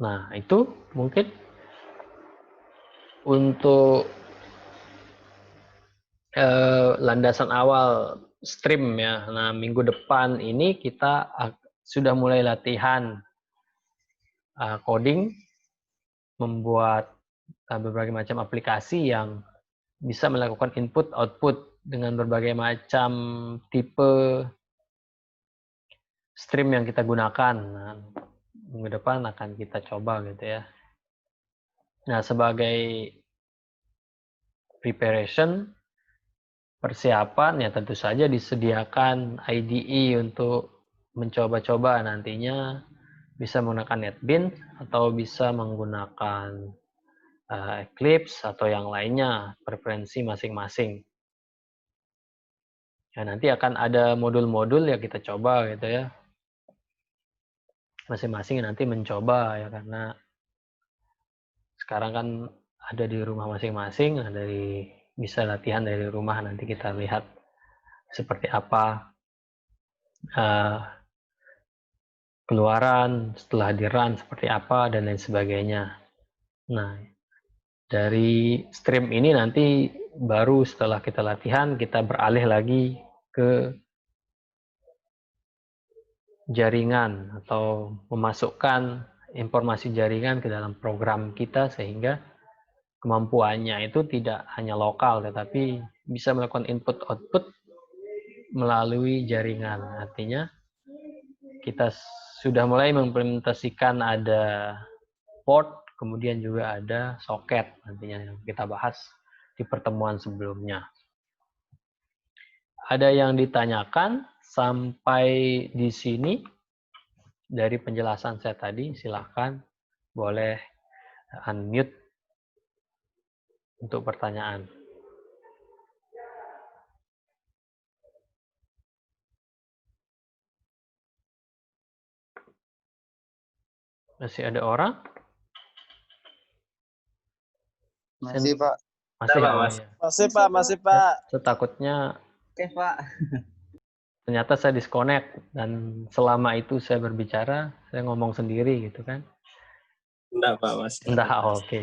Nah, itu mungkin untuk landasan awal stream ya. Nah, minggu depan ini kita sudah mulai latihan coding, membuat berbagai macam aplikasi yang bisa melakukan input-output dengan berbagai macam tipe stream yang kita gunakan. Nah, minggu depan akan kita coba gitu ya. Nah, sebagai preparation, persiapan ya tentu saja disediakan IDE untuk mencoba-coba nantinya bisa menggunakan NetBeans atau bisa menggunakan Eclipse atau yang lainnya, preferensi masing-masing. Ya, nanti akan ada modul-modul yang kita coba gitu ya. Masing-masing nanti mencoba ya, karena sekarang kan ada di rumah masing-masing, bisa latihan dari rumah, nanti kita lihat seperti apa keluaran setelah di run, seperti apa dan lain sebagainya. Nah, dari stream ini nanti baru setelah kita latihan kita beralih lagi ke jaringan atau memasukkan informasi jaringan ke dalam program kita sehingga kemampuannya itu tidak hanya lokal tetapi bisa melakukan input output melalui jaringan. Artinya kita sudah mulai mengimplementasikan ada port, kemudian juga ada soket nantinya yang kita bahas di pertemuan sebelumnya. Ada yang ditanyakan sampai di sini dari penjelasan saya tadi? Silahkan boleh unmute untuk pertanyaan. Masih ada orang? Masih, Pak. Masih, Pak, oh, Mas. ya. Masih, Pak. Masih, Pak. Setakutnya Oke, Pak. ternyata saya disconnect dan selama itu saya berbicara, saya ngomong sendiri gitu kan. Enggak, Pak, Mas. Enggak, oke.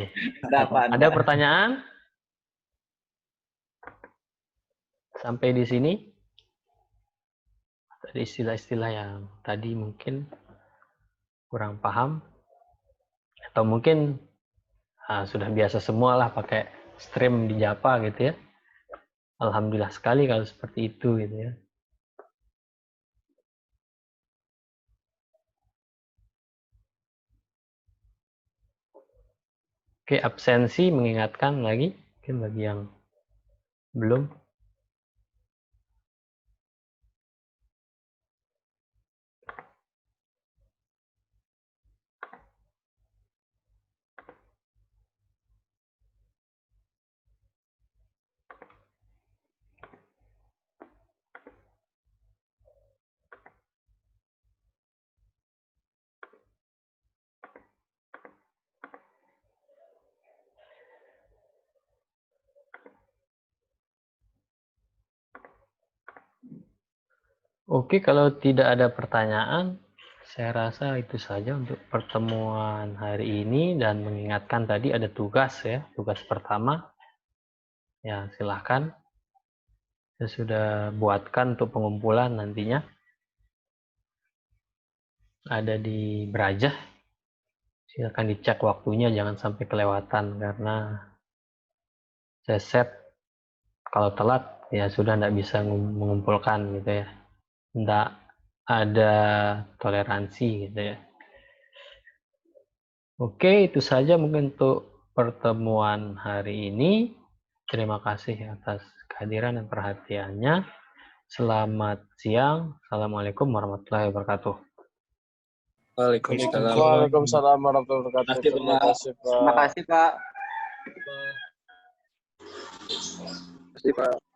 Enggak, Pak. Ada pertanyaan? Sampai di sini? Ada istilah-istilah yang tadi mungkin kurang paham atau mungkin sudah biasa semua lah pakai stream di Java gitu ya. Alhamdulillah sekali kalau seperti itu gitu ya. Oke, absensi mengingatkan lagi mungkin bagi yang belum. Oke, kalau tidak ada pertanyaan, saya rasa itu saja untuk pertemuan hari ini dan mengingatkan tadi ada tugas ya, tugas pertama. Ya, silahkan. Saya sudah buatkan untuk pengumpulan nantinya. Ada di Brajah. Silahkan dicek waktunya, jangan sampai kelewatan karena saya set kalau telat ya sudah tidak bisa mengumpulkan gitu ya. Tidak ada toleransi gitu ya. Oke, itu saja mungkin untuk pertemuan hari ini. Terima kasih atas kehadiran dan perhatiannya. Selamat siang. Assalamualaikum warahmatullahi wabarakatuh. Waalaikumsalam. Waalaikumsalam warahmatullahi wabarakatuh. Terima kasih, Pak. Terima kasih, Pak. Terima kasih, Pak.